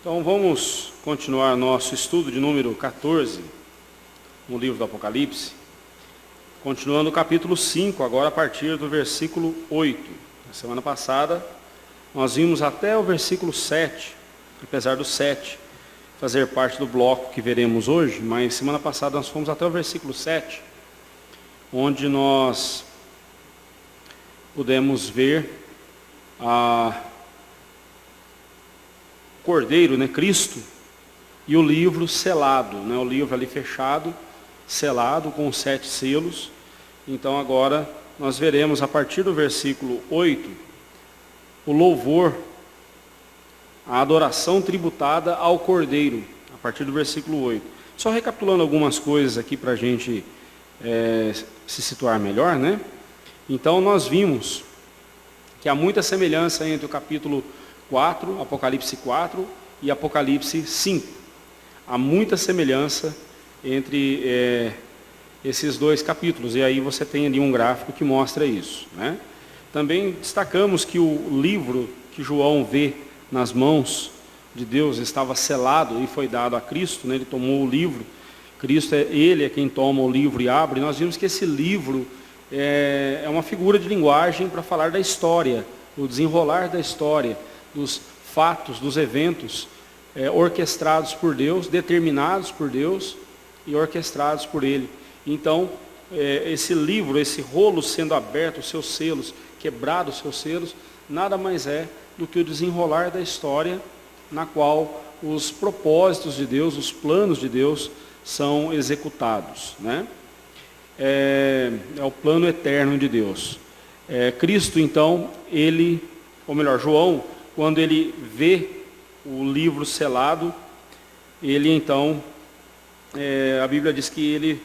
Então vamos continuar nosso estudo de número 14, no livro do Apocalipse, continuando o capítulo 5, agora a partir do versículo 8. Na semana passada nós vimos até o versículo 7, apesar do 7 fazer parte do bloco que veremos hoje, mas semana passada nós fomos até o versículo 7, onde nós pudemos ver Cordeiro, Cristo, e o livro selado, o livro ali fechado, selado com os 7 selos. Então agora nós veremos a partir do versículo 8, o louvor, a adoração tributada ao Cordeiro, a partir do versículo 8. Só recapitulando algumas coisas aqui para a gente se situar melhor, Então nós vimos que há muita semelhança entre o capítulo 4, Apocalipse 4 e Apocalipse 5. Há muita semelhança entre esses dois capítulos, e aí você tem ali um gráfico que mostra isso. Também destacamos que o livro que João vê nas mãos de Deus estava selado e foi dado a Cristo, ele tomou o livro, Cristo ele é quem toma o livro e abre. Nós vimos que esse livro é uma figura de linguagem para falar da história, o desenrolar da história, dos fatos, dos eventos orquestrados por Deus, determinados por Deus e orquestrados por Ele. Então, esse livro, esse rolo sendo aberto, os seus selos, quebrados os seus selos, nada mais é do que o desenrolar da história na qual os propósitos de Deus, os planos de Deus são executados. É o plano eterno de Deus. Cristo, então, João, quando ele vê o livro selado, ele então, a Bíblia diz que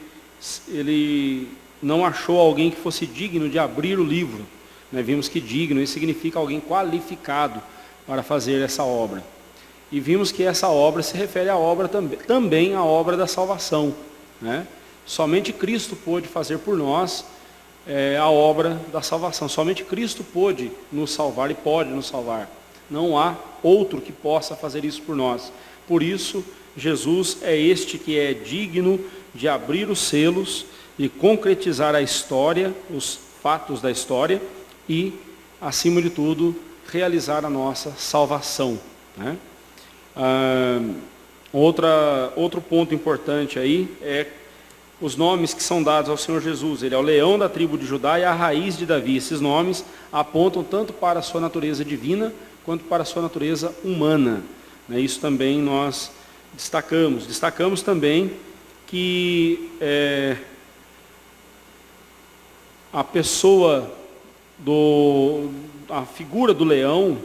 ele não achou alguém que fosse digno de abrir o livro. Vimos que digno, isso significa alguém qualificado para fazer essa obra. E vimos que essa obra se refere à obra também à obra da salvação. Somente Cristo pôde fazer por nós a obra da salvação. Somente Cristo pôde nos salvar e pode nos salvar. Não há outro que possa fazer isso por nós. Por isso, Jesus é este que é digno de abrir os selos e concretizar a história, os fatos da história e, acima de tudo, realizar a nossa salvação. Outro ponto importante aí é os nomes que são dados ao Senhor Jesus. Ele é o leão da tribo de Judá e a raiz de Davi. Esses nomes apontam tanto para a sua natureza divina quanto para a sua natureza humana. Isso também nós destacamos. Destacamos também que a figura do leão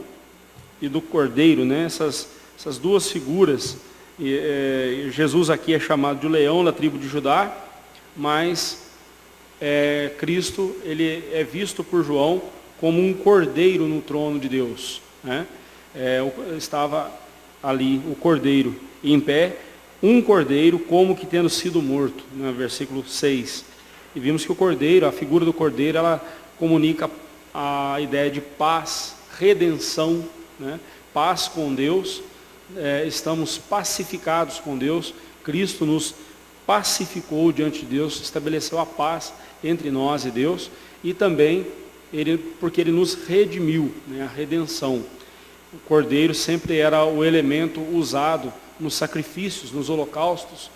e do cordeiro, essas duas figuras, Jesus aqui é chamado de leão da tribo de Judá, mas Cristo ele é visto por João como um cordeiro no trono de Deus. Estava ali o cordeiro em pé, um cordeiro como que tendo sido morto, versículo 6. E vimos que o cordeiro, a figura do cordeiro, ela comunica a ideia de paz, redenção, paz com Deus. Estamos pacificados com Deus. Cristo nos pacificou diante de Deus, estabeleceu a paz entre nós e Deus, e também porque Ele nos redimiu, a redenção. O cordeiro sempre era o elemento usado nos sacrifícios, nos holocaustos,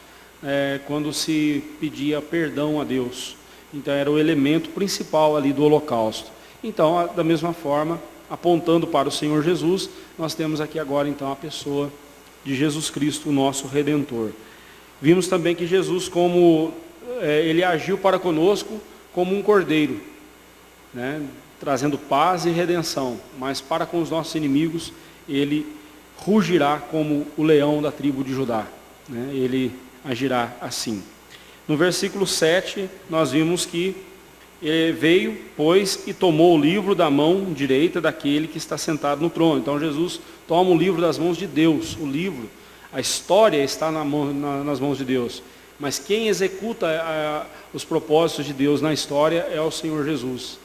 quando se pedia perdão a Deus. Então era o elemento principal ali do holocausto. Então, da mesma forma, apontando para o Senhor Jesus, nós temos aqui agora então a pessoa de Jesus Cristo, o nosso Redentor. Vimos também que Jesus, como ele agiu para conosco como um cordeiro, trazendo paz e redenção, mas para com os nossos inimigos, ele rugirá como o leão da tribo de Judá. Ele agirá assim. No versículo 7, nós vimos que ele veio, pois, e tomou o livro da mão direita daquele que está sentado no trono. Então Jesus toma o livro das mãos de Deus. O livro, a história está nas mãos de Deus. Mas quem executa os propósitos de Deus na história é o Senhor Jesus.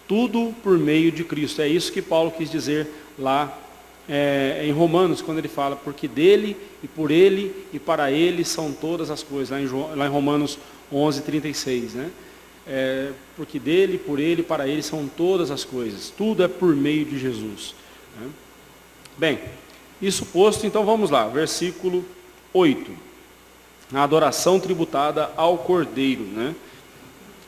Tudo por meio de Cristo. É isso que Paulo quis dizer lá em Romanos, quando ele fala, porque dele, e por ele, e para ele são todas as coisas, lá em Romanos 11:36, né? Porque dele, por ele, para ele são todas as coisas, tudo é por meio de Jesus, né? Bem, isso posto, então vamos lá, versículo 8, a adoração tributada ao Cordeiro, né?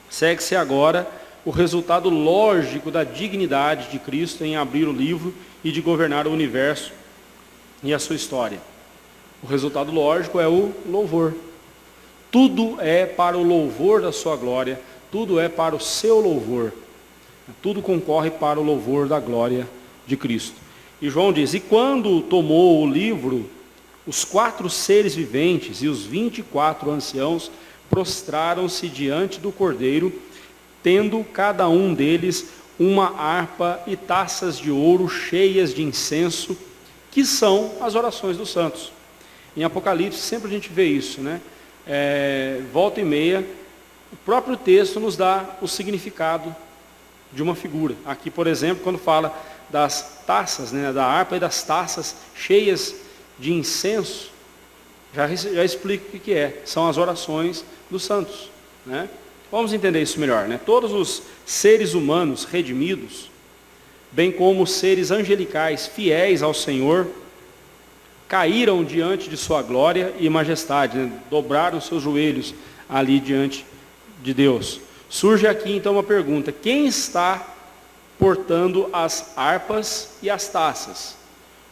Segue-se agora o resultado lógico da dignidade de Cristo em abrir o livro e de governar o universo e a sua história. O resultado lógico é o louvor. Tudo é para o louvor da sua glória, tudo é para o seu louvor. Tudo concorre para o louvor da glória de Cristo. E João diz, e quando tomou o livro, os 4 seres viventes e os 24 anciãos prostraram-se diante do Cordeiro, tendo cada um deles uma harpa e taças de ouro cheias de incenso, que são as orações dos santos. Em Apocalipse sempre a gente vê isso, né? Volta e meia, o próprio texto nos dá o significado de uma figura. Aqui, por exemplo, quando fala das taças, né, da harpa e das taças cheias de incenso, já explica o que é. São as orações dos santos, né? Vamos entender isso melhor, né? Todos os seres humanos redimidos, bem como os seres angelicais fiéis ao Senhor, caíram diante de sua glória e majestade, né? Dobraram seus joelhos ali diante de Deus. Surge aqui então uma pergunta: quem está portando as harpas e as taças?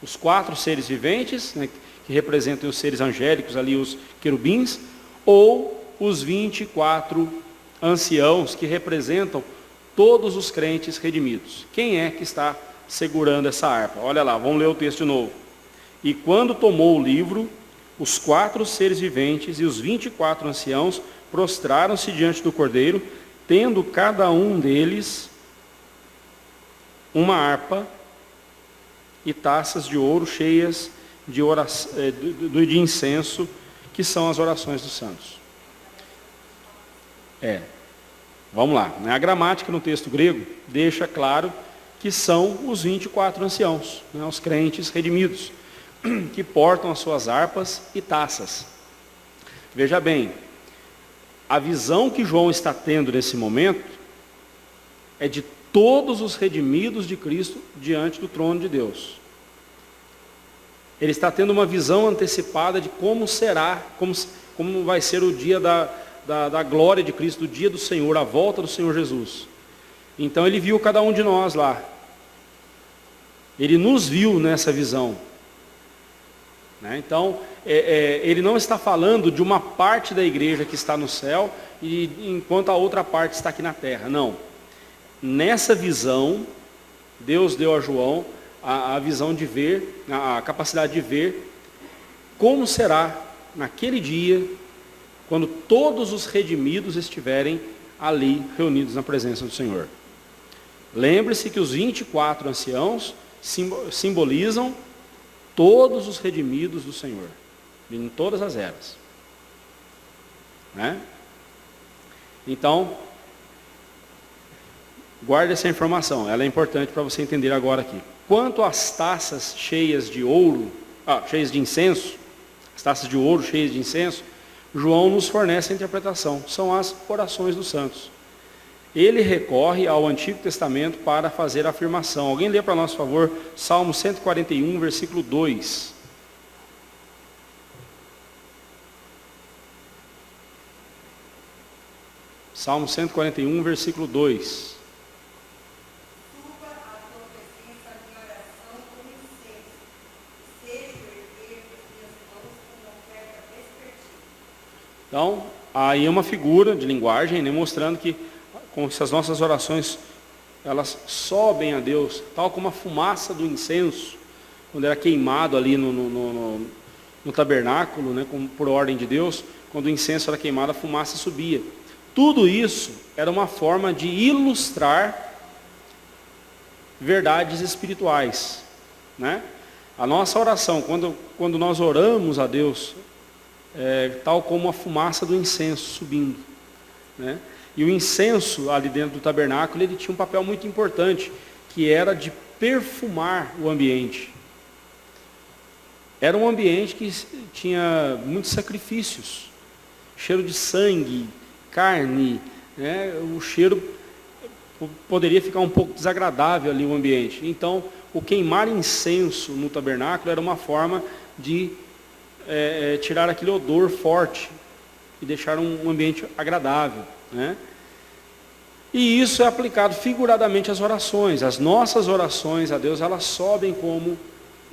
Os 4 seres viventes, né, que representam os seres angélicos ali, os querubins, ou os 24 anciãos que representam todos os crentes redimidos? Quem é que está segurando essa harpa? Olha lá, vamos ler o texto de novo. E quando tomou o livro, os 4 seres viventes e os 24 anciãos prostraram-se diante do Cordeiro, tendo cada um deles uma harpa e taças de ouro cheias de incenso, que são as orações dos santos. Vamos lá, né? A gramática no texto grego deixa claro que são os 24 anciãos, né? Os crentes redimidos, que portam as suas harpas e taças. Veja bem, a visão que João está tendo nesse momento é de todos os redimidos de Cristo diante do trono de Deus. Ele está tendo uma visão antecipada de como será, como vai ser o dia da glória de Cristo, do dia do Senhor, a volta do Senhor Jesus. Então ele viu cada um de nós lá. Ele nos viu nessa visão, né? Então, ele não está falando de uma parte da igreja que está no céu, enquanto a outra parte está aqui na terra. Não. Nessa visão, Deus deu a João a visão de ver, a capacidade de ver como será naquele dia, quando todos os redimidos estiverem ali reunidos na presença do Senhor. Lembre-se que os 24 anciãos simbolizam todos os redimidos do Senhor, em todas as eras, né? Então, guarde essa informação, ela é importante para você entender agora aqui. Quanto às taças cheias de ouro, cheias de incenso, as taças de ouro cheias de incenso, João nos fornece a interpretação, são as orações dos santos. Ele recorre ao Antigo Testamento para fazer a afirmação. Alguém lê para nós, por favor, Salmo 141, versículo 2. Salmo 141, versículo 2. Então, aí é uma figura de linguagem, né, mostrando que como se as nossas orações, elas sobem a Deus, tal como a fumaça do incenso, quando era queimado ali no tabernáculo, né, por ordem de Deus, quando o incenso era queimado, a fumaça subia. Tudo isso era uma forma de ilustrar verdades espirituais, né? A nossa oração, quando nós oramos a Deus, tal como a fumaça do incenso subindo, né? E o incenso ali dentro do tabernáculo, ele tinha um papel muito importante, que era de perfumar o ambiente, Era um ambiente que tinha muitos sacrifícios, cheiro de sangue, carne, né? O cheiro poderia ficar um pouco desagradável ali o ambiente. Então, o queimar incenso no tabernáculo era uma forma de tirar aquele odor forte e deixar um ambiente agradável, né? E isso é aplicado figuradamente às orações. As nossas orações a Deus, elas sobem como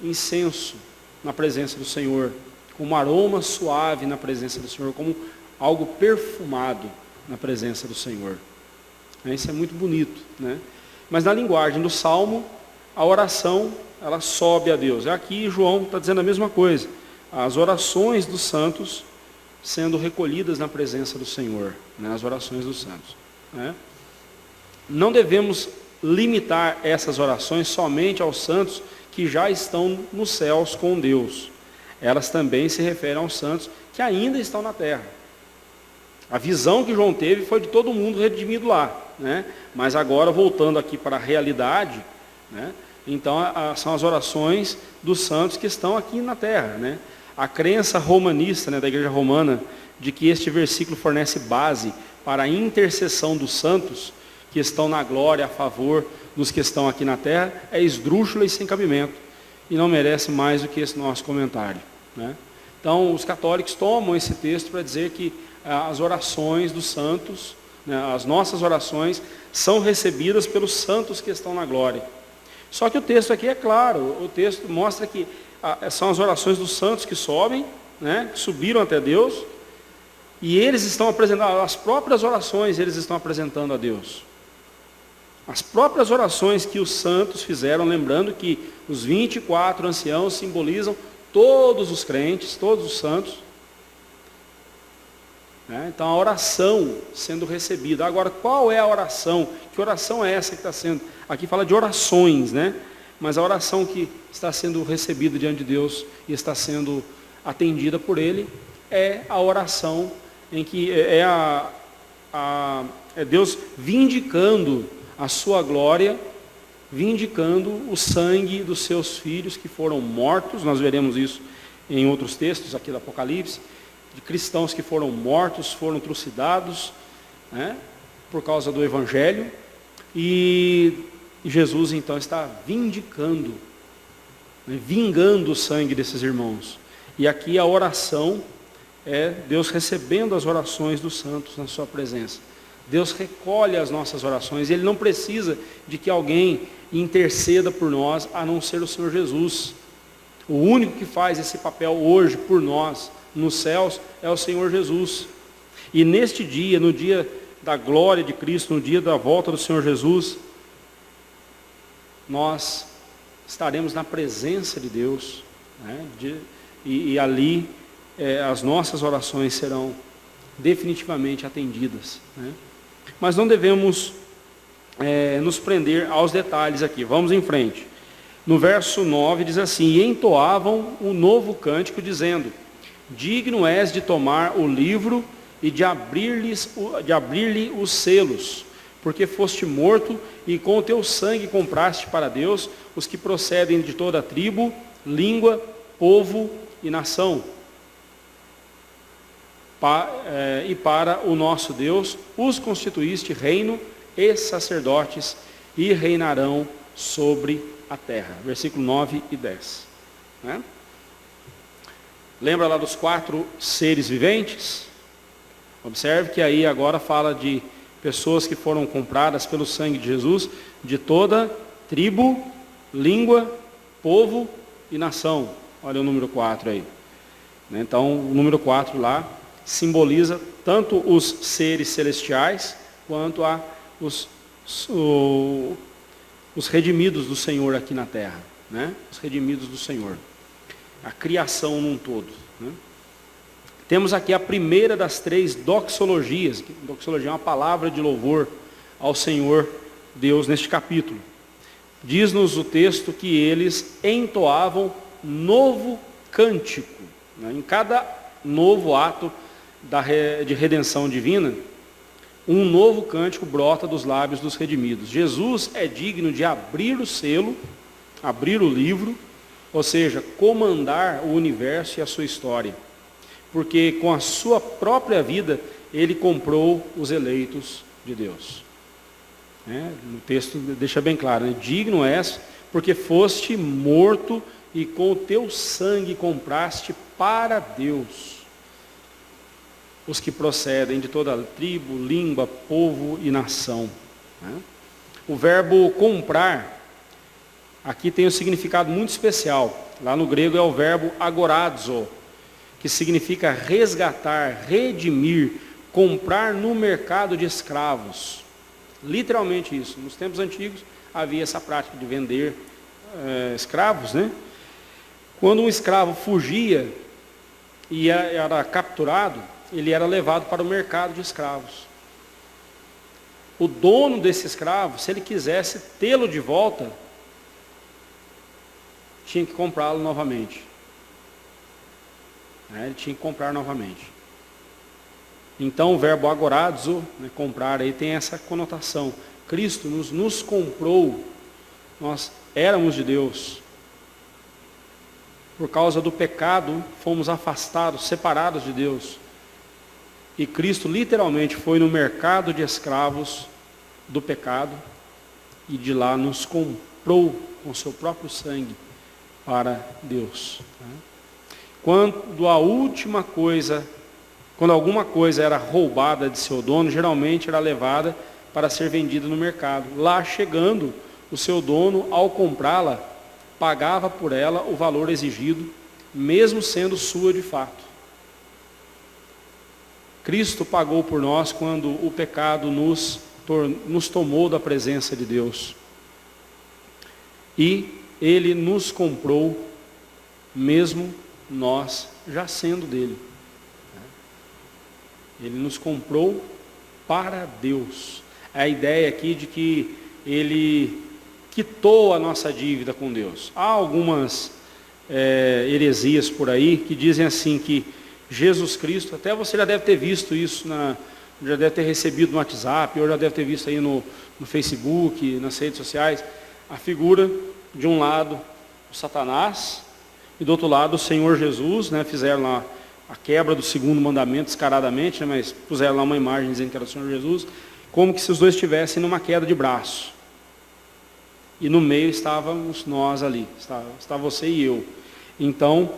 incenso na presença do Senhor, como aroma suave na presença do Senhor, como algo perfumado na presença do Senhor. Isso é muito bonito, né? Mas na linguagem do Salmo, a oração, ela sobe a Deus. Aqui João está dizendo a mesma coisa. As orações dos santos sendo recolhidas na presença do Senhor, né? As orações dos santos, né? Não devemos limitar essas orações somente aos santos que já estão nos céus com Deus. Elas também se referem aos santos que ainda estão na terra. A visão que João teve foi de todo mundo redimido lá, né? Mas agora, voltando aqui para a realidade, né? Então, são as orações dos santos que estão aqui na terra, né? A crença romanista, né, da igreja romana, de que este versículo fornece base para a intercessão dos santos que estão na glória a favor dos que estão aqui na terra, é esdrúxula e sem cabimento, e não merece mais do que esse nosso comentário, né? Então, os católicos tomam esse texto para dizer que as orações dos santos, né, as nossas orações, são recebidas pelos santos que estão na glória. Só que o texto aqui é claro, o texto mostra que são as orações dos santos que sobem, né, que subiram até Deus, e eles estão apresentando, as próprias orações eles estão apresentando a Deus. As próprias orações que os santos fizeram, lembrando que os 24 anciãos simbolizam todos os crentes, todos os santos, né? Então a oração sendo recebida. Agora, qual é a oração? Que oração é essa que está sendo? Aqui fala de orações, né? Mas a oração que está sendo recebida diante de Deus e está sendo atendida por Ele é a oração em que é Deus vindicando a sua glória, vindicando o sangue dos seus filhos que foram mortos. Nós veremos isso em outros textos aqui do Apocalipse, de cristãos que foram mortos, foram trucidados, né, por causa do Evangelho, e Jesus então está vindicando, né, vingando o sangue desses irmãos. E aqui a oração é Deus recebendo as orações dos santos na sua presença. Deus recolhe as nossas orações, e Ele não precisa de que alguém interceda por nós, a não ser o Senhor Jesus. O único que faz esse papel hoje por nós, nos céus, é o Senhor Jesus. E neste dia, no dia da glória de Cristo, no dia da volta do Senhor Jesus, nós estaremos na presença de Deus, né? E ali as nossas orações serão definitivamente atendidas, né? Mas não devemos nos prender aos detalhes aqui. Vamos em frente. No verso 9 diz assim: e entoavam um novo cântico, dizendo: digno és de tomar o livro e de abrir-lhe os selos, porque foste morto e com o teu sangue compraste para Deus os que procedem de toda a tribo, língua, povo e nação. E para o nosso Deus os constituíste reino e sacerdotes, e reinarão sobre a terra. Versículo 9 e 10. Né? Lembra lá dos 4 seres viventes? Observe que aí agora fala de pessoas que foram compradas pelo sangue de Jesus, de toda tribo, língua, povo e nação. Olha o número 4 aí. Então, o número 4 lá simboliza tanto os seres celestiais, quanto os redimidos do Senhor aqui na terra, né? Os redimidos do Senhor, a criação num todo, né? Temos aqui a primeira das 3 doxologias. Doxologia é uma palavra de louvor ao Senhor Deus neste capítulo. Diz-nos o texto que eles entoavam novo cântico, né? Em cada novo ato de redenção divina, um novo cântico brota dos lábios dos redimidos. Jesus é digno de abrir o selo, abrir o livro, Ou seja, comandar o universo e a sua história. Porque com a sua própria vida, ele comprou os eleitos de Deus. No texto deixa bem claro, né? Digno és, porque foste morto e com o teu sangue compraste para Deus os que procedem de toda tribo, língua, povo e nação. O verbo comprar, aqui tem um significado muito especial. Lá no grego é o verbo agorazo, que significa resgatar, redimir, comprar no mercado de escravos. Literalmente isso. Nos tempos antigos havia essa prática de vender escravos, né? Quando um escravo fugia e era capturado, ele era levado para o mercado de escravos. O dono desse escravo, se ele quisesse tê-lo de volta, tinha que comprá-lo novamente. Ele tinha que comprar novamente. Então o verbo agorazo, comprar, aí tem essa conotação. Cristo nos comprou, nós éramos de Deus. Por causa do pecado, fomos afastados, separados de Deus. E Cristo literalmente foi no mercado de escravos do pecado e de lá nos comprou com seu próprio sangue para Deus. Quando alguma coisa era roubada de seu dono, geralmente era levada para ser vendida no mercado. Lá chegando, o seu dono, ao comprá-la, pagava por ela o valor exigido, mesmo sendo sua de fato. Cristo pagou por nós quando o pecado nos tomou da presença de Deus. E Ele nos comprou, mesmo nós já sendo dele. Ele nos comprou para Deus. A ideia aqui de que Ele quitou a nossa dívida com Deus. Há algumas heresias por aí que dizem assim que Jesus Cristo, até você já deve ter visto isso, já deve ter recebido no WhatsApp, ou já deve ter visto aí no Facebook, nas redes sociais, a figura de um lado o Satanás e do outro lado o Senhor Jesus, fizeram lá a quebra do segundo mandamento descaradamente, mas puseram lá uma imagem dizendo que era o Senhor Jesus, como que se os dois estivessem numa queda de braço. E no meio estávamos nós ali, está você e eu. Então,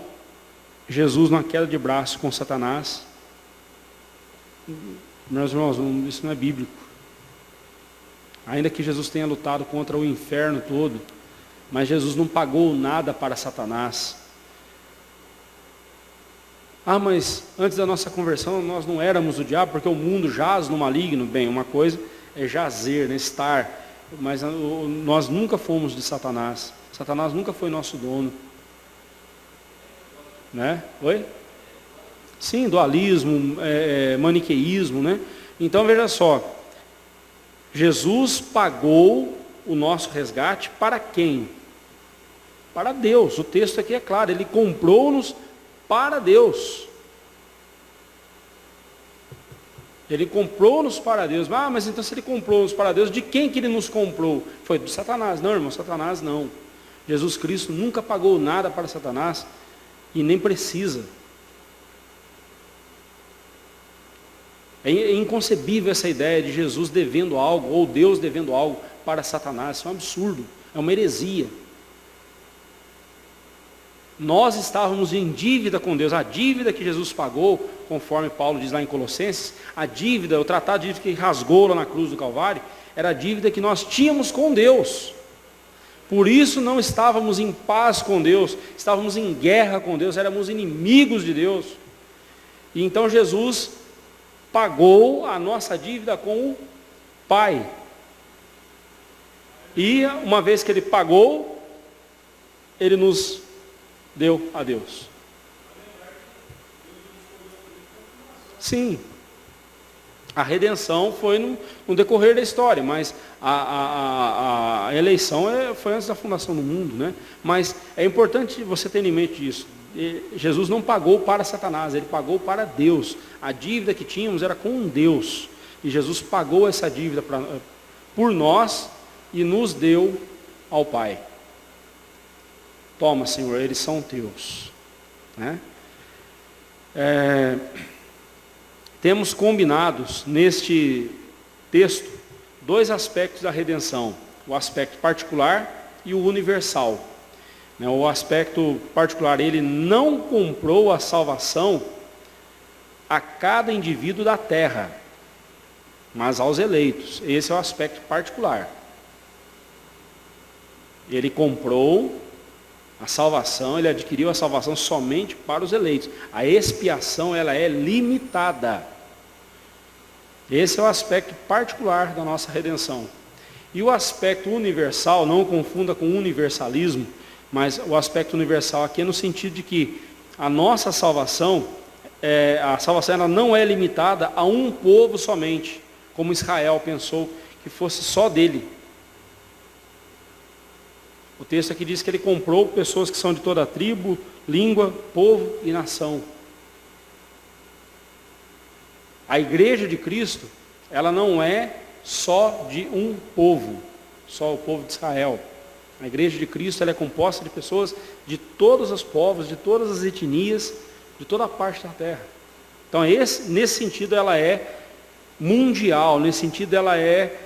Jesus numa queda de braço com Satanás. Meus irmãos, isso não é bíblico. Ainda que Jesus tenha lutado contra o inferno todo, mas Jesus não pagou nada para Satanás. Mas antes da nossa conversão nós não éramos o diabo, porque o mundo jaz no maligno. Bem, uma coisa é jazer, estar, mas nós nunca fomos de Satanás. Satanás nunca foi nosso dono. Oi? Sim, dualismo, maniqueísmo, Então veja só, Jesus pagou o nosso resgate para quem? Para Deus. O texto aqui é claro, Ele comprou-nos para Deus. Ele comprou-nos para Deus. Mas então se Ele comprou-nos para Deus, de quem que Ele nos comprou? Foi de Satanás. Não, irmão, Satanás não. Jesus Cristo nunca pagou nada para Satanás e nem precisa. É inconcebível essa ideia de Jesus devendo algo, ou Deus devendo algo para Satanás. Isso é um absurdo, é uma heresia. Nós estávamos em dívida com Deus. A dívida que Jesus pagou, conforme Paulo diz lá em Colossenses, a dívida, o tratado de dívida que rasgou lá na cruz do Calvário, era a dívida que nós tínhamos com Deus. Por isso não estávamos em paz com Deus, estávamos em guerra com Deus, éramos inimigos de Deus. E então Jesus pagou a nossa dívida com o Pai. E uma vez que Ele pagou, Ele nos deu a Deus. Sim. A redenção foi no decorrer da história, mas a eleição foi antes da fundação do mundo, Mas é importante você ter em mente isso. Jesus não pagou para Satanás, Ele pagou para Deus. A dívida que tínhamos era com Deus. E Jesus pagou essa dívida por nós e nos deu ao Pai. toma, Senhor, eles são teus. Né? Temos combinados neste texto dois aspectos da redenção, o aspecto particular e o universal. O aspecto particular, ele não comprou a salvação a cada indivíduo da terra, mas aos eleitos. Esse é o aspecto particular. Ele comprou a salvação, ele adquiriu a salvação somente para os eleitos. A expiação, ela é limitada. Esse é o aspecto particular da nossa redenção. E o aspecto universal, não confunda com universalismo, mas o aspecto universal aqui é no sentido de que a nossa salvação, ela não é limitada a um povo somente, como Israel pensou que fosse só dele. O texto aqui diz que ele comprou pessoas que são de toda a tribo, língua, povo e nação. A igreja de Cristo, ela não é só de um povo, só o povo de Israel. A igreja de Cristo, ela é composta de pessoas de todos os povos, de todas as etnias, de toda a parte da terra. Então, nesse sentido, ela é mundial, nesse sentido, ela é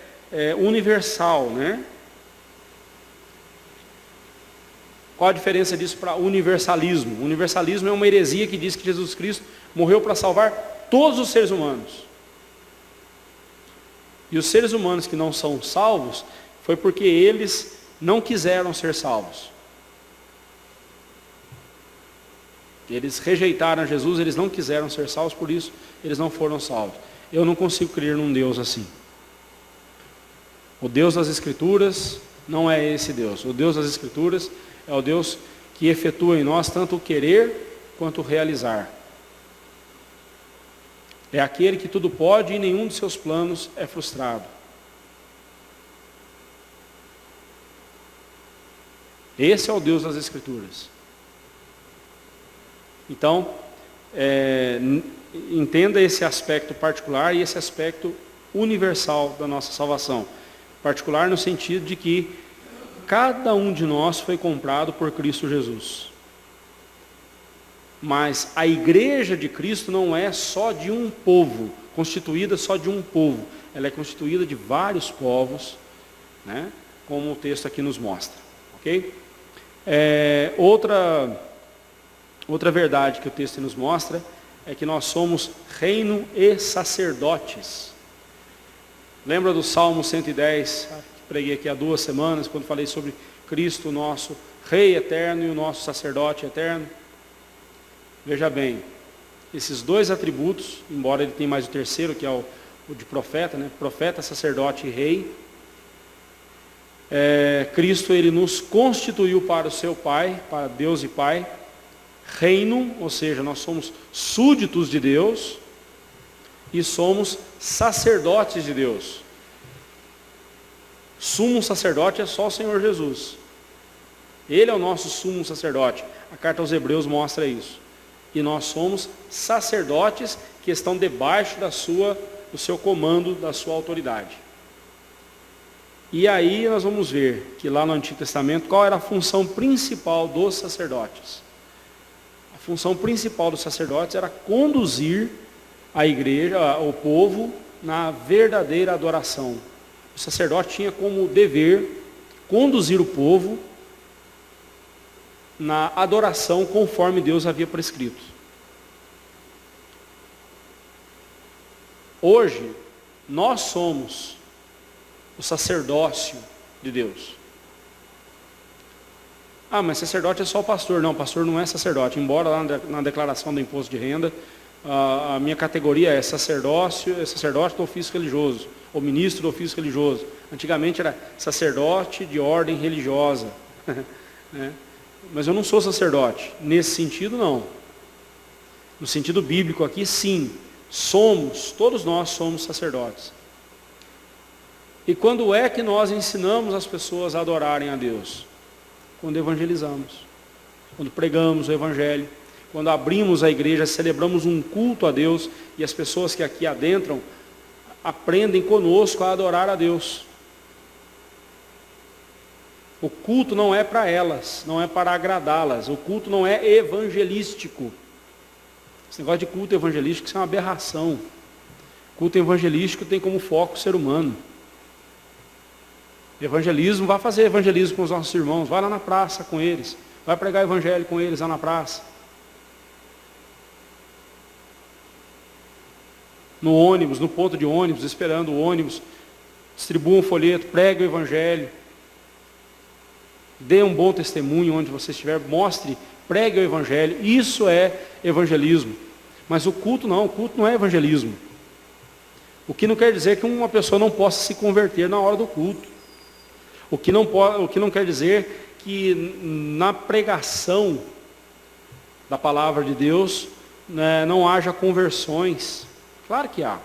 universal, né? Qual a diferença disso para universalismo? O universalismo é uma heresia que diz que Jesus Cristo morreu para salvar todos os seres humanos. E os seres humanos que não são salvos, foi porque eles não quiseram ser salvos. Eles rejeitaram Jesus, eles não quiseram ser salvos, por isso eles não foram salvos. Eu não consigo crer num Deus assim. O Deus das Escrituras não é esse Deus. O Deus das Escrituras é o Deus que efetua em nós tanto o querer quanto o realizar. É aquele que tudo pode e nenhum de seus planos é frustrado. Esse é o Deus das Escrituras. Então, entenda esse aspecto particular e esse aspecto universal da nossa salvação. Particular no sentido de que cada um de nós foi comprado por Cristo Jesus. Mas a igreja de Cristo não é só de um povo, constituída só de um povo. Ela é constituída de vários povos, né? Como o texto aqui nos mostra. Ok? Outra verdade que o texto nos mostra é que nós somos reino e sacerdotes. Lembra do Salmo 110, que preguei aqui há 2 semanas, quando falei sobre Cristo, o nosso Rei eterno e o nosso sacerdote eterno? Veja bem, esses dois atributos, embora ele tenha mais o terceiro, que é o de profeta, né? Profeta, sacerdote e rei, Cristo, ele nos constituiu para o seu Pai, para Deus e Pai, reino, ou seja, nós somos súditos de Deus e somos sacerdotes de Deus. Sumo sacerdote é só o Senhor Jesus. Ele é o nosso sumo sacerdote. A carta aos Hebreus mostra isso. E nós somos sacerdotes que estão debaixo do seu comando, da sua autoridade. E aí nós vamos ver que lá no Antigo Testamento, qual era a função principal dos sacerdotes? A função principal dos sacerdotes era conduzir a igreja, o povo, na verdadeira adoração. O sacerdote tinha como dever conduzir o povo na adoração conforme Deus havia prescrito. Hoje, nós somos o sacerdócio de Deus. Ah, mas sacerdote é só o pastor. Não, pastor não é sacerdote. Embora lá na declaração do imposto de renda, a minha categoria é sacerdote do ofício religioso, ou ministro do ofício religioso. Antigamente era sacerdote de ordem religiosa. Né? Mas eu não sou sacerdote. Nesse sentido, não. No sentido bíblico aqui, sim. Todos nós somos sacerdotes. E quando é que nós ensinamos as pessoas a adorarem a Deus? Quando evangelizamos, quando pregamos o Evangelho, quando abrimos a igreja, celebramos um culto a Deus, e as pessoas que aqui adentram aprendem conosco a adorar a Deus. O culto não é para elas, não é para agradá-las. O culto não é evangelístico. Esse negócio de culto evangelístico, isso é uma aberração. Culto evangelístico tem como foco o ser humano. Evangelismo, vá fazer evangelismo com os nossos irmãos, vai lá na praça com eles, vai pregar evangelho com eles lá na praça. No ônibus, no ponto de ônibus, esperando o ônibus, distribua um folheto, pregue o evangelho. Dê um bom testemunho onde você estiver, mostre, pregue o evangelho. Isso é evangelismo. Mas o culto não é evangelismo. O que não quer dizer que uma pessoa não possa se converter na hora do culto. O que não quer dizer que na pregação da palavra de Deus, né, não haja conversões. Claro que há.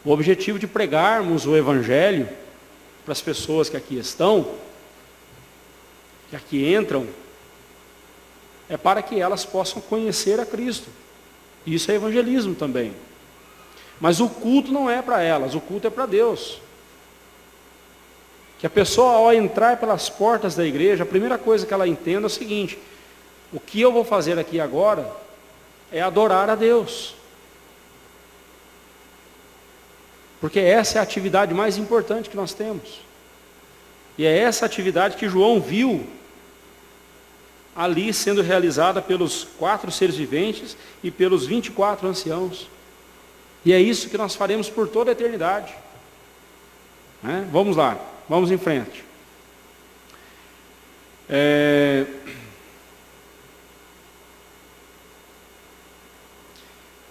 O objetivo de pregarmos o evangelho para as pessoas que aqui estão, que aqui entram, é para que elas possam conhecer a Cristo. Isso é evangelismo também. Mas o culto não é para elas, o culto é para Deus. Que a pessoa, ao entrar pelas portas da igreja, a primeira coisa que ela entenda é o seguinte: o que eu vou fazer aqui agora é adorar a Deus. Porque essa é a atividade mais importante que nós temos. E é essa atividade que João viu ali sendo realizada pelos 4 seres viventes e pelos 24 anciãos. E é isso que nós faremos por toda a eternidade. Vamos lá, vamos em frente.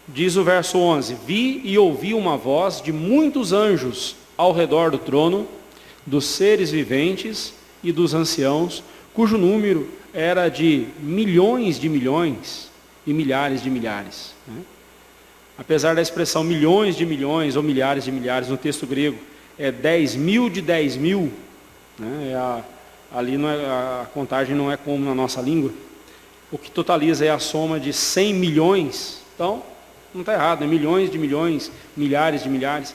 Diz o verso 11: Vi e ouvi uma voz de muitos anjos ao redor do trono, dos seres viventes e dos anciãos, cujo número era de milhões e milhares de milhares. Apesar da expressão milhões de milhões ou milhares de milhares no texto grego, é 10 mil de 10 mil, ali a contagem não é como na nossa língua. O que totaliza é a soma de 100 milhões. Então, não está errado, é milhões de milhões, milhares de milhares.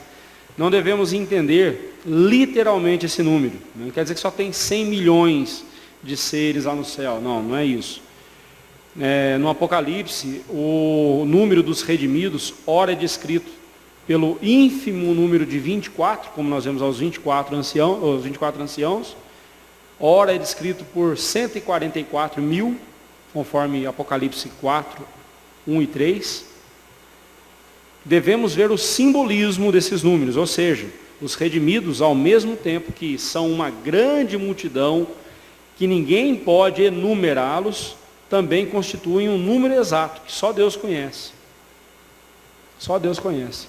Não devemos entender literalmente esse número. Não quer dizer que só tem 100 milhões de seres lá no céu. Não é isso. No Apocalipse, o número dos redimidos, ora é descrito pelo ínfimo número de 24, como nós vemos os 24 anciãos, ora é descrito por 144 mil, conforme Apocalipse 4, 1 e 3. Devemos ver o simbolismo desses números, ou seja, os redimidos, ao mesmo tempo que são uma grande multidão, que ninguém pode enumerá-los, também constituem um número exato, que só Deus conhece. Só Deus conhece.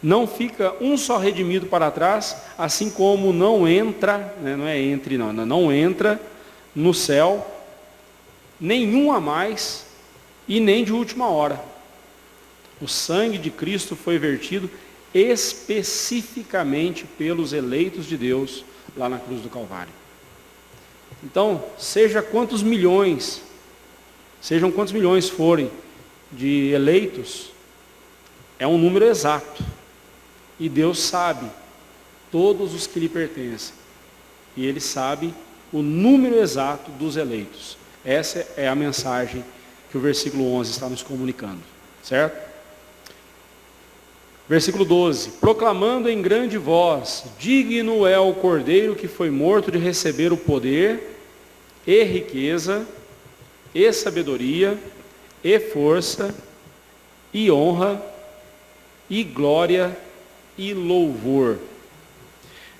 Não fica um só redimido para trás, assim como não entra, não entra no céu nenhum a mais e nem de última hora. O sangue de Cristo foi vertido especificamente pelos eleitos de Deus lá na cruz do Calvário. Então, sejam quantos milhões forem de eleitos, é um número exato. E Deus sabe todos os que lhe pertencem. E Ele sabe o número exato dos eleitos. Essa é a mensagem que o versículo 11 está nos comunicando. Certo? Versículo 12: proclamando em grande voz: digno é o Cordeiro que foi morto de receber o poder, e riqueza, e sabedoria, e força, e honra, e glória, e louvor.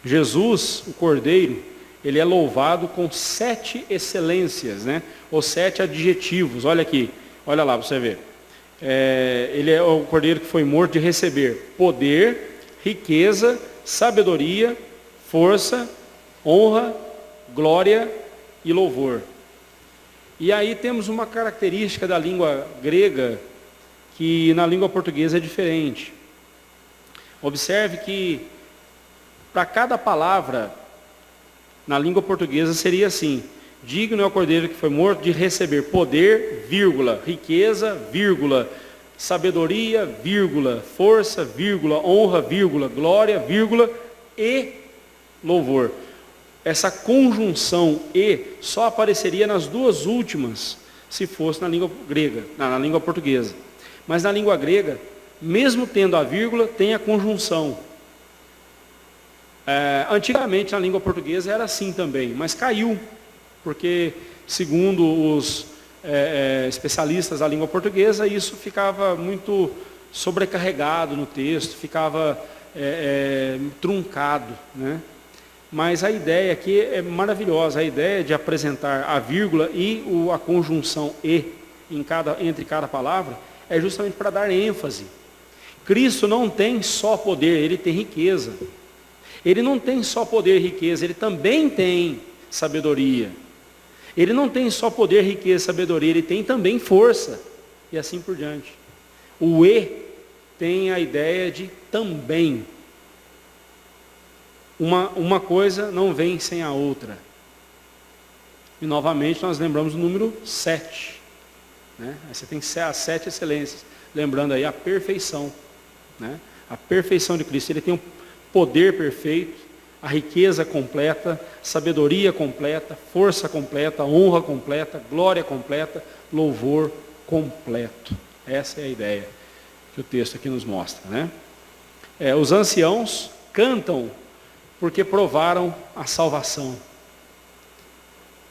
Jesus, o Cordeiro, ele é louvado com 7 excelências, ou 7 adjetivos. Olha aqui, olha lá para você ver. Ele é o Cordeiro que foi morto de receber poder, riqueza, sabedoria, força, honra, glória e louvor. E aí temos uma característica da língua grega que na língua portuguesa é diferente. Observe que para cada palavra na língua portuguesa seria assim: digno é o Cordeiro que foi morto de receber poder, vírgula, riqueza, vírgula, sabedoria, vírgula, força, vírgula, honra, vírgula, glória, vírgula, e louvor. Essa conjunção e só apareceria nas duas últimas, se fosse na língua grega, na língua portuguesa. Mas na língua grega, mesmo tendo a vírgula, tem a conjunção. Antigamente na língua portuguesa era assim também, mas caiu, porque segundo os especialistas da língua portuguesa, isso ficava muito sobrecarregado no texto, ficava truncado, né? Mas a ideia aqui é maravilhosa, a ideia de apresentar a vírgula e a conjunção e entre cada palavra é justamente para dar ênfase. Cristo não tem só poder, ele tem riqueza. Ele não tem só poder e riqueza, ele também tem sabedoria. Ele não tem só poder, riqueza e sabedoria, ele tem também força, e assim por diante. O e tem a ideia de também. Uma coisa não vem sem a outra. E novamente nós lembramos o número 7. Né? Aí você tem as 7 excelências. Lembrando aí a perfeição. Né? A perfeição de Cristo. Ele tem o poder perfeito, a riqueza completa, sabedoria completa, força completa, honra completa, glória completa, louvor completo. Essa é a ideia que o texto aqui nos mostra. Né? Os anciãos cantam porque provaram a salvação.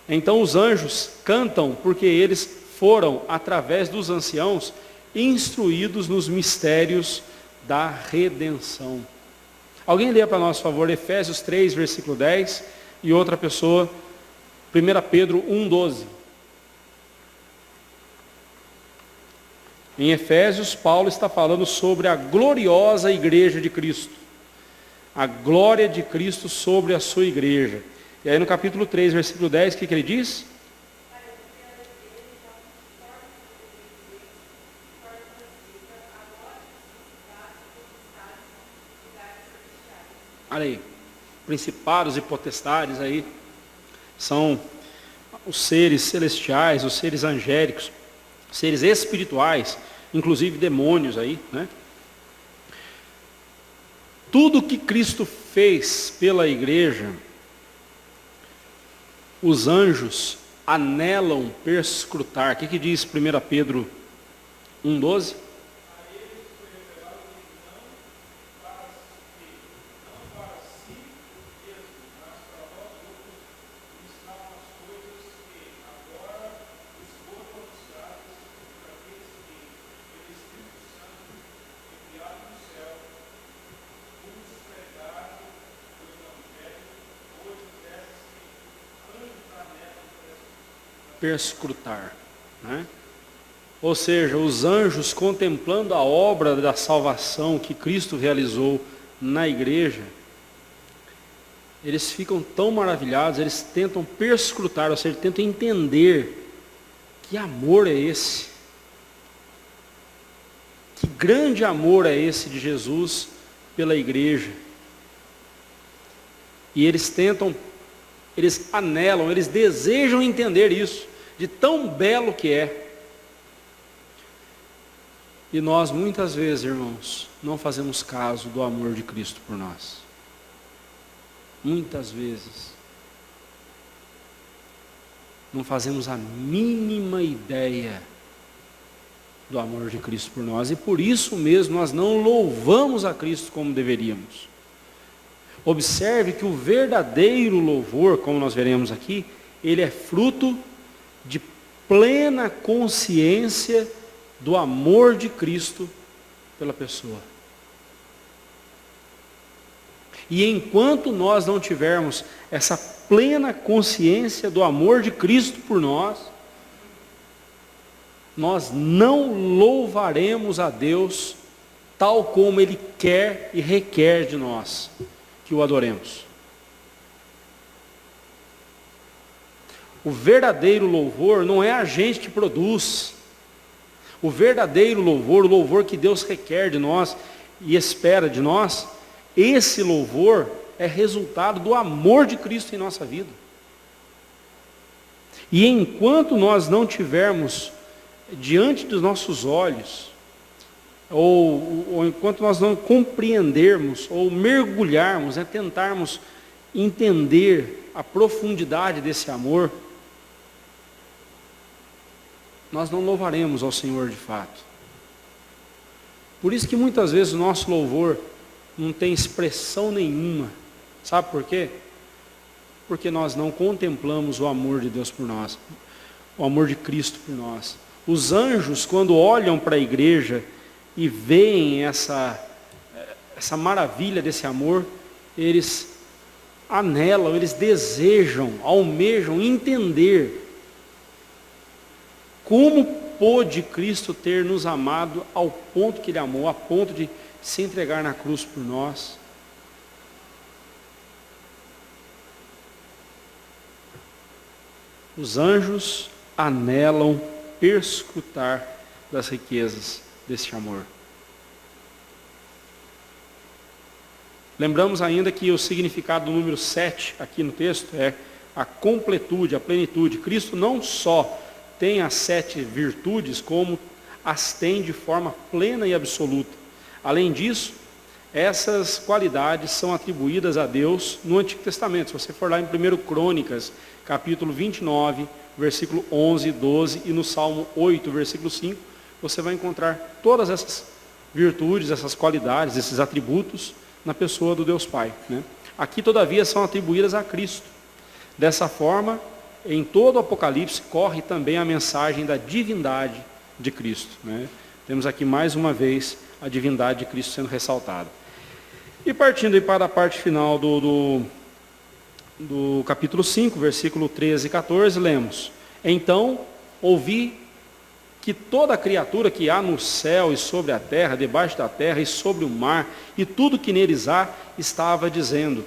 Então os anjos cantam porque eles foram, através dos anciãos, instruídos nos mistérios da redenção. Alguém lê para nós, por favor, Efésios 3, versículo 10, e outra pessoa, 1 Pedro 1,12. Em Efésios, Paulo está falando sobre a gloriosa igreja de Cristo. A glória de Cristo sobre a sua igreja. E aí no capítulo 3, versículo 10, o que ele diz? Olha aí, principados e potestades aí, são os seres celestiais, os seres angélicos, seres espirituais, inclusive demônios aí, né? Tudo que Cristo fez pela igreja, os anjos anelam perscrutar. O que diz 1 Pedro 1,12? Perscrutar, né? Ou seja, os anjos contemplando a obra da salvação que Cristo realizou na igreja, eles ficam tão maravilhados, eles tentam perscrutar, ou seja, tentam entender que amor é esse, que grande amor é esse de Jesus pela igreja. E eles anelam, eles desejam entender isso, de tão belo que é. E nós muitas vezes, irmãos, não fazemos caso do amor de Cristo por nós. Muitas vezes. Não fazemos a mínima ideia do amor de Cristo por nós. E por isso mesmo nós não louvamos a Cristo como deveríamos. Observe que o verdadeiro louvor, como nós veremos aqui, ele é fruto de plena consciência do amor de Cristo pela pessoa. E enquanto nós não tivermos essa plena consciência do amor de Cristo por nós, nós não louvaremos a Deus tal como Ele quer e requer de nós que o adoremos. O verdadeiro louvor não é a gente que produz. O verdadeiro louvor, o louvor que Deus requer de nós e espera de nós, esse louvor é resultado do amor de Cristo em nossa vida. E enquanto nós não tivermos diante dos nossos olhos, ou enquanto nós não compreendermos, ou mergulharmos, tentarmos entender a profundidade desse amor, nós não louvaremos ao Senhor de fato. Por isso que muitas vezes o nosso louvor não tem expressão nenhuma. Sabe por quê? Porque nós não contemplamos o amor de Deus por nós, o amor de Cristo por nós. Os anjos, quando olham para a igreja e veem essa maravilha desse amor, eles anelam, eles desejam, almejam entender como pôde Cristo ter nos amado ao ponto que Ele amou, a ponto de se entregar na cruz por nós. Os anjos anelam perscrutar das riquezas deste amor. Lembramos ainda que o significado do número 7 aqui no texto é a completude, a plenitude. Cristo não só tem as 7 virtudes, como as tem de forma plena e absoluta. Além disso, essas qualidades são atribuídas a Deus no Antigo Testamento. Se você for lá em 1 Crônicas, capítulo 29, versículo 11 e 12, e no Salmo 8, versículo 5, você vai encontrar todas essas virtudes, essas qualidades, esses atributos na pessoa do Deus Pai, né? Aqui, todavia, são atribuídas a Cristo. Dessa forma, em todo o Apocalipse, corre também a mensagem da divindade de Cristo, né? Temos aqui, mais uma vez, a divindade de Cristo sendo ressaltada. E partindo aí para a parte final do capítulo 5, versículo 13 e 14, lemos: Então ouvi que toda criatura que há no céu e sobre a terra, debaixo da terra e sobre o mar, e tudo que neles há, estava dizendo: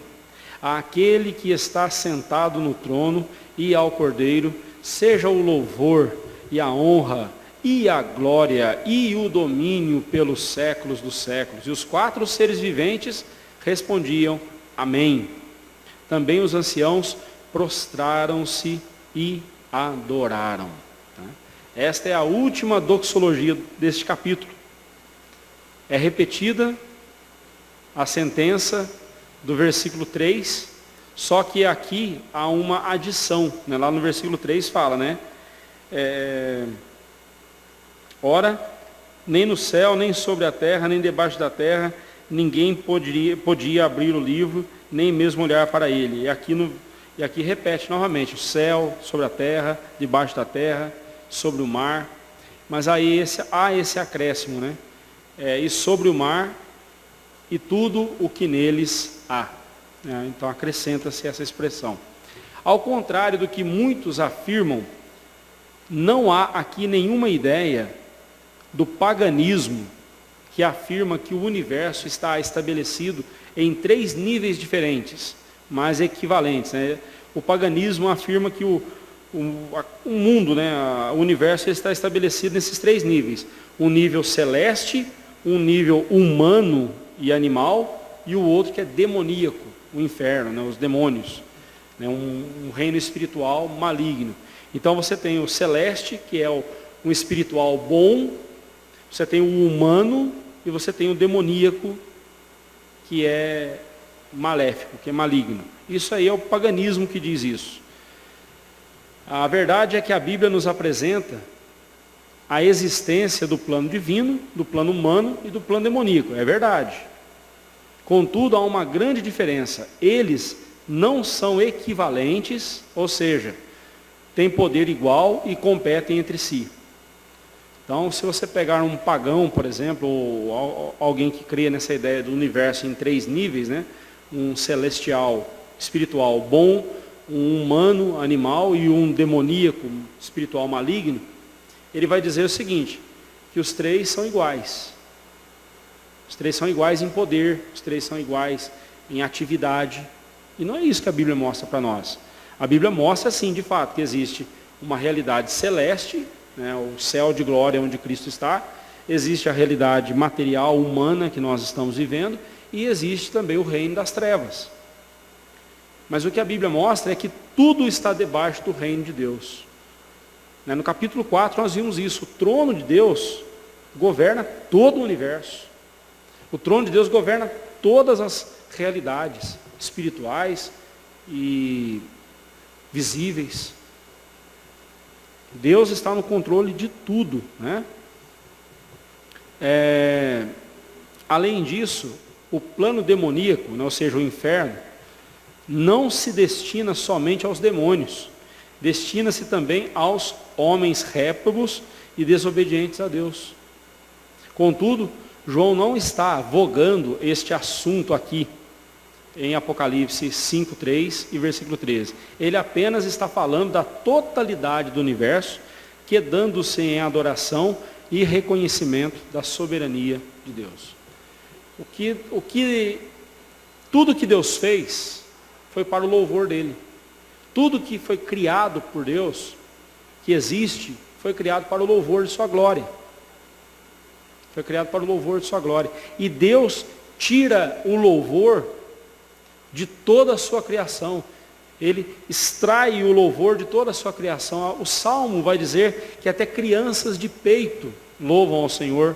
Àquele que está sentado no trono e ao Cordeiro, seja o louvor e a honra e a glória e o domínio pelos séculos dos séculos. E os 4 seres viventes respondiam: Amém. Também os anciãos prostraram-se e adoraram. Esta é a última doxologia deste capítulo. É repetida a sentença do versículo 3, só que aqui há uma adição, né? Lá no versículo 3 fala, né? Ora, nem no céu, nem sobre a terra, nem debaixo da terra, ninguém podia abrir o livro, nem mesmo olhar para ele. E aqui repete novamente: o céu, sobre a terra, debaixo da terra, sobre o mar. Mas aí há esse acréscimo, né? E sobre o mar e tudo o que neles há. Então acrescenta-se essa expressão. Ao contrário do que muitos afirmam, não há aqui nenhuma ideia do paganismo que afirma que o universo está estabelecido em 3 níveis diferentes, mas equivalentes, né? O paganismo afirma que o mundo, né, o universo está estabelecido nesses 3 níveis: um nível celeste, um nível humano e animal, e o outro que é demoníaco, o inferno, né, os demônios, né, um reino espiritual maligno. Então você tem o celeste, que é um espiritual bom, você tem o humano e você tem o demoníaco, que é maléfico, que é maligno. Isso aí é o paganismo que diz isso. A verdade é que a Bíblia nos apresenta a existência do plano divino, do plano humano e do plano demoníaco. É verdade. Contudo, há uma grande diferença. Eles não são equivalentes, ou seja, têm poder igual e competem entre si. Então, se você pegar um pagão, por exemplo, ou alguém que crê nessa ideia do universo em 3 níveis, né? Um celestial, espiritual bom, um humano, animal, e um demoníaco, espiritual maligno, ele vai dizer o seguinte: que os 3 são iguais. Os 3 são iguais em poder, os 3 são iguais em atividade. E não é isso que a Bíblia mostra para nós. A Bíblia mostra, sim, de fato, que existe uma realidade celeste, né, o céu de glória onde Cristo está. Existe a realidade material, humana, que nós estamos vivendo. E existe também o reino das trevas. Mas o que a Bíblia mostra é que tudo está debaixo do reino de Deus. No capítulo 4 nós vimos isso. O trono de Deus governa todo o universo. O trono de Deus governa todas as realidades espirituais e visíveis. Deus está no controle de tudo, né? Além disso, o plano demoníaco, né, ou seja, o inferno, não se destina somente aos demônios, destina-se também aos homens réprobos e desobedientes a Deus. Contudo, João não está vogando este assunto aqui, em Apocalipse 5:3 e versículo 13. Ele apenas está falando da totalidade do universo, quedando-se em adoração e reconhecimento da soberania de Deus. Tudo que Deus fez foi para o louvor dele. Tudo que foi criado por Deus, que existe, foi criado para o louvor de sua glória. Foi criado para o louvor de sua glória. E Deus tira o louvor de toda a sua criação. Ele extrai o louvor de toda a sua criação. O Salmo vai dizer que até crianças de peito louvam ao Senhor.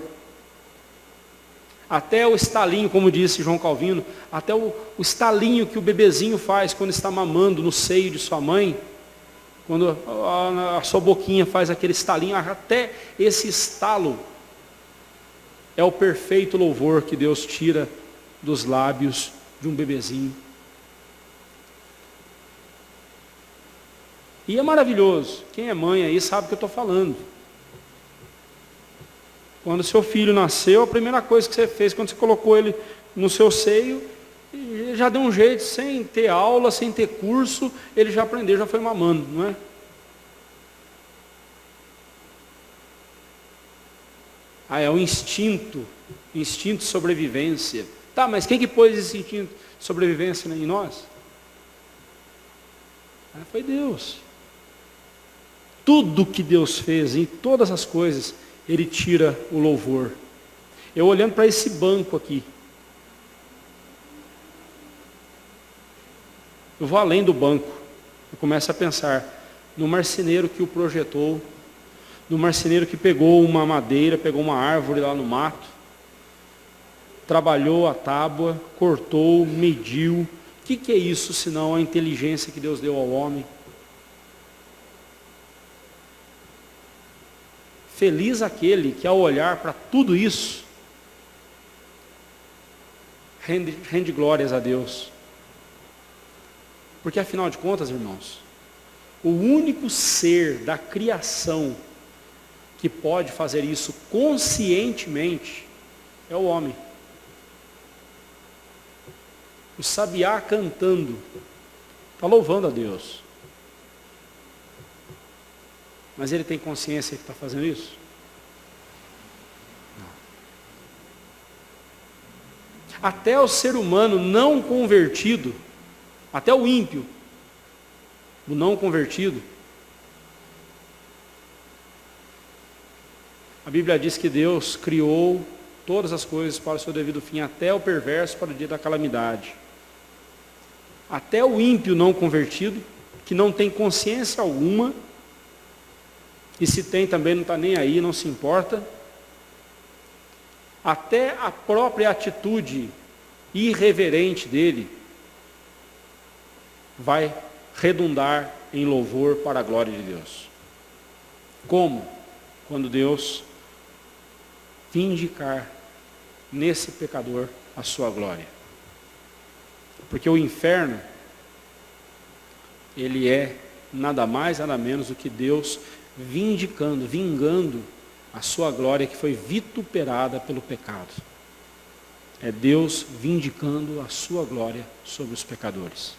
Até o estalinho, como disse João Calvino, até o estalinho que o bebezinho faz quando está mamando no seio de sua mãe, quando a sua boquinha faz aquele estalinho, até esse estalo é o perfeito louvor que Deus tira dos lábios de um bebezinho. E é maravilhoso. Quem é mãe aí sabe o que eu estou falando. Quando seu filho nasceu, a primeira coisa que você fez, quando você colocou ele no seu seio, ele já deu um jeito, sem ter aula, sem ter curso, ele já aprendeu, já foi mamando, não é? É o instinto de sobrevivência. Tá, mas quem que pôs esse instinto de sobrevivência em nós? Foi Deus. Tudo que Deus fez, em todas as coisas, Ele tira o louvor. Eu olhando para esse banco aqui, eu vou além do banco, eu começo a pensar no marceneiro que o projetou, no marceneiro que pegou uma madeira, pegou uma árvore lá no mato, trabalhou a tábua, cortou, mediu. O que é isso senão a inteligência que Deus deu ao homem? Feliz aquele que ao olhar para tudo isso, rende glórias a Deus. Porque afinal de contas, irmãos, o único ser da criação que pode fazer isso conscientemente é o homem. O sabiá cantando, está louvando a Deus. Mas ele tem consciência que está fazendo isso? Não. Até o ser humano não convertido, até o ímpio, o não convertido, a Bíblia diz que Deus criou todas as coisas para o seu devido fim, até o perverso para o dia da calamidade. Até o ímpio não convertido, que não tem consciência alguma, e se tem também não está nem aí, não se importa, até a própria atitude irreverente dele vai redundar em louvor para a glória de Deus. Como? Quando Deus vindicar nesse pecador a sua glória. Porque o inferno, ele é nada mais, nada menos do que Deus vingando a sua glória que foi vituperada pelo pecado. É Deus vindicando a sua glória sobre os pecadores.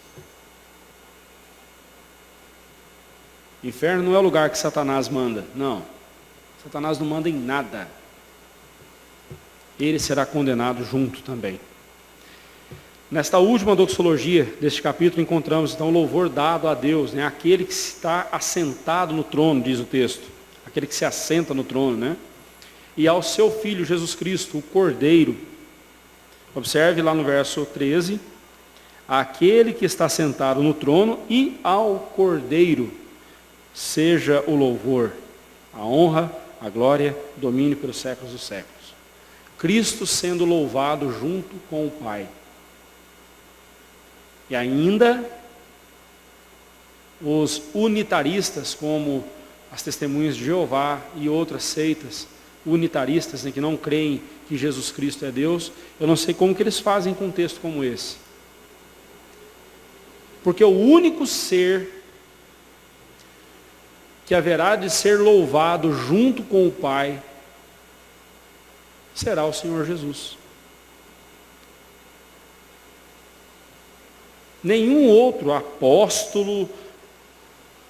Inferno não é o lugar que Satanás manda, não. Satanás não manda em nada. Ele será condenado junto também. Nesta última doxologia deste capítulo encontramos então o louvor dado a Deus, né? Aquele que está assentado no trono, diz o texto, aquele que se assenta no trono, né? E ao seu Filho Jesus Cristo, o Cordeiro. Observe lá no verso 13, aquele que está sentado no trono e ao Cordeiro seja o louvor, a honra, a glória, o domínio pelos séculos dos séculos. Cristo sendo louvado junto com o Pai. E ainda os unitaristas, como as Testemunhas de Jeová e outras seitas unitaristas, né, que não creem que Jesus Cristo é Deus, eu não sei como que eles fazem com um texto como esse. Porque o único ser que haverá de ser louvado junto com o Pai será o Senhor Jesus. Nenhum outro apóstolo,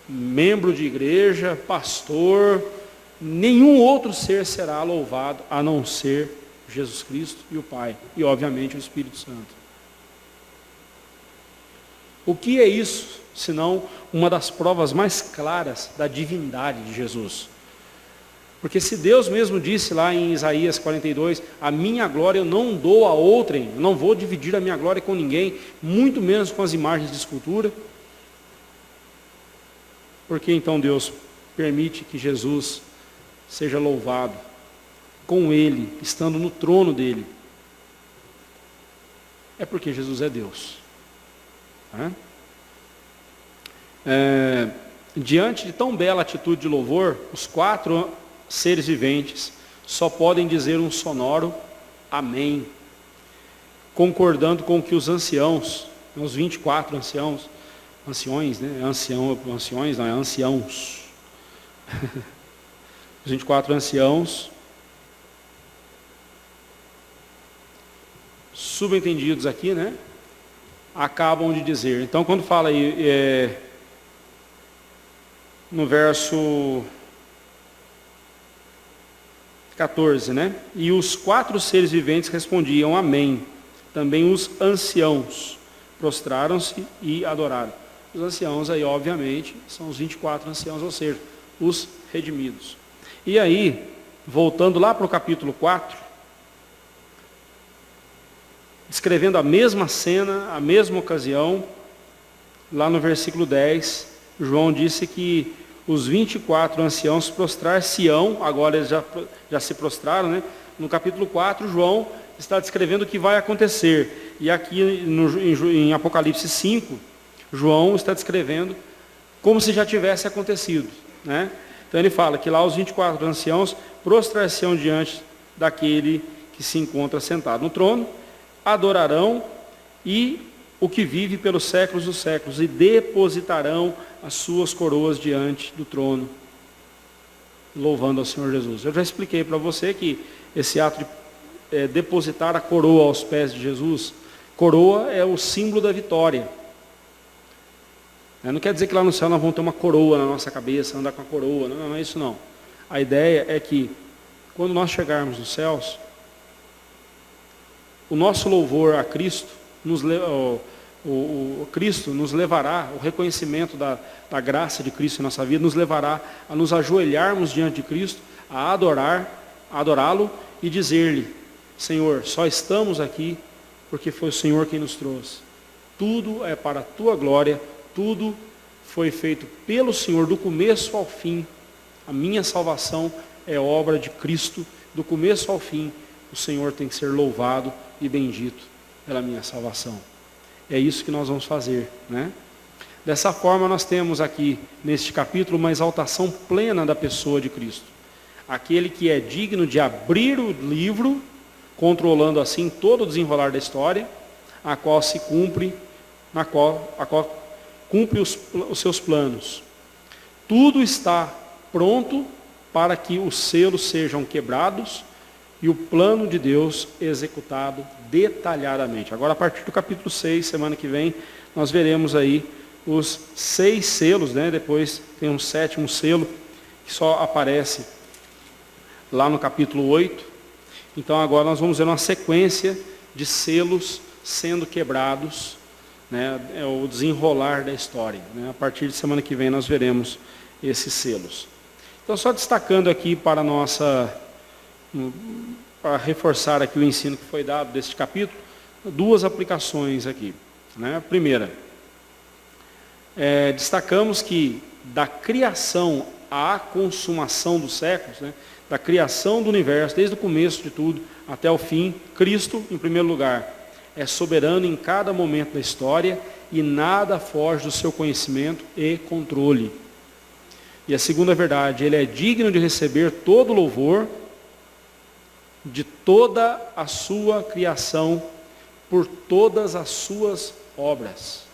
membro de igreja, pastor, nenhum outro ser será louvado a não ser Jesus Cristo e o Pai, e obviamente o Espírito Santo. O que é isso, senão uma das provas mais claras da divindade de Jesus? Porque se Deus mesmo disse lá em Isaías 42, a minha glória eu não dou a outrem, eu não vou dividir a minha glória com ninguém, muito menos com as imagens de escultura. Por que então Deus permite que Jesus seja louvado com Ele, estando no trono dEle? É porque Jesus é Deus. Diante de tão bela atitude de louvor, os 4 seres viventes só podem dizer um sonoro amém, concordando com que os anciãos, os 24 anciãos, anciões, né? Anciões, não é anciãos. Os 24 anciãos, subentendidos aqui, né? Acabam de dizer. Então, quando fala aí, no verso 14, né? E os 4 seres viventes respondiam amém. Também os anciãos prostraram-se e adoraram. Os anciãos aí, obviamente, são os 24 anciãos, ou seja, os redimidos. E aí, voltando lá para o capítulo 4, descrevendo a mesma cena, a mesma ocasião, lá no versículo 10, João disse que os 24 anciãos prostrar-se-ão, agora eles já se prostraram, né? No capítulo 4, João está descrevendo o que vai acontecer. E aqui em Apocalipse 5, João está descrevendo como se já tivesse acontecido, né? Então ele fala que lá os 24 anciãos prostrar-se-ão diante daquele que se encontra sentado no trono, adorarão e o que vive pelos séculos dos séculos, e depositarão as suas coroas diante do trono, louvando ao Senhor Jesus. Eu já expliquei para você que esse ato de depositar a coroa aos pés de Jesus, coroa é o símbolo da vitória. Não quer dizer que lá no céu nós vamos ter uma coroa na nossa cabeça, andar com a coroa, não é isso não. A ideia é que, quando nós chegarmos nos céus, o nosso louvor a Cristo, Cristo nos levará, o reconhecimento da graça de Cristo em nossa vida, nos levará a nos ajoelharmos diante de Cristo, a adorá-lo e dizer-lhe, Senhor, só estamos aqui porque foi o Senhor quem nos trouxe. Tudo é para a tua glória, tudo foi feito pelo Senhor, do começo ao fim. A minha salvação é obra de Cristo, do começo ao fim. O Senhor tem que ser louvado e bendito pela minha salvação. É isso que nós vamos fazer, né? Dessa forma, nós temos aqui, neste capítulo, uma exaltação plena da pessoa de Cristo. Aquele que é digno de abrir o livro, controlando assim todo o desenrolar da história, a qual se cumpre, a qual cumpre os seus planos. Tudo está pronto para que os selos sejam quebrados e o plano de Deus executado detalhadamente. Agora, a partir do capítulo 6, semana que vem, nós veremos aí os 6 selos, né? Depois tem um 7º selo, que só aparece lá no capítulo 8. Então, agora nós vamos ver uma sequência de selos sendo quebrados, né? É o desenrolar da história, né? A partir de semana que vem nós veremos esses selos. Então, só destacando aqui para reforçar aqui o ensino que foi dado deste capítulo, 2 aplicações aqui, né? A primeira, destacamos que da criação à consumação dos séculos, né? Da criação do universo, desde o começo de tudo até o fim, Cristo, em primeiro lugar, é soberano em cada momento da história e nada foge do seu conhecimento e controle. E a segunda verdade, ele é digno de receber todo louvor de toda a sua criação, por todas as suas obras.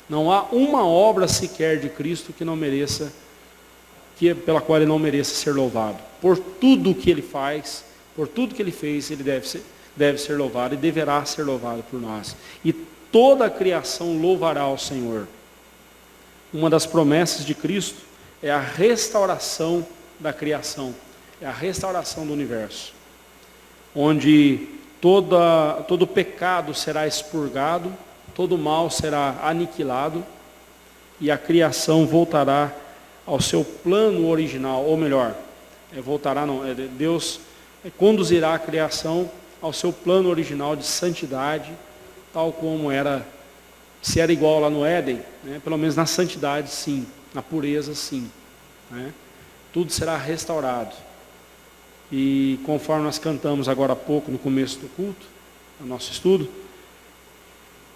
Não há uma obra sequer de Cristo que não mereça, pela qual ele não mereça ser louvado. Por tudo que ele faz, por tudo que ele fez, ele deve ser louvado e deverá ser louvado por nós. E toda a criação louvará ao Senhor. Uma das promessas de Cristo é a restauração da criação, é a restauração do universo, onde todo pecado será expurgado, todo mal será aniquilado e a criação voltará ao seu plano original, ou melhor, Deus conduzirá a criação ao seu plano original de santidade, tal como era, se era igual lá no Éden, né, pelo menos na santidade sim, na pureza sim, né, tudo será restaurado. E conforme nós cantamos agora há pouco no começo do culto, no nosso estudo,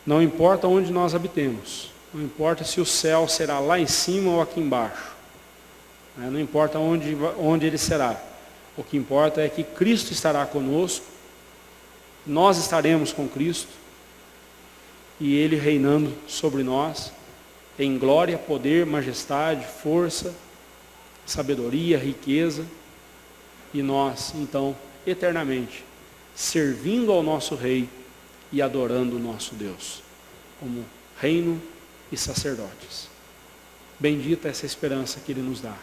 não importa onde nós habitemos, não importa se o céu será lá em cima ou aqui embaixo, né, não importa onde ele será, o que importa é que Cristo estará conosco, nós estaremos com Cristo, e Ele reinando sobre nós, em glória, poder, majestade, força, sabedoria, riqueza, e nós, então, eternamente, servindo ao nosso Rei e adorando o nosso Deus, como reino e sacerdotes. Bendita essa esperança que Ele nos dá.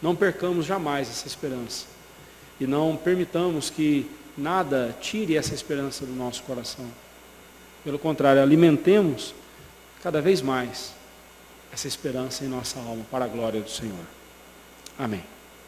Não percamos jamais essa esperança, e não permitamos que nada tire essa esperança do nosso coração. Pelo contrário, alimentemos cada vez mais essa esperança em nossa alma, para a glória do Senhor. Amém.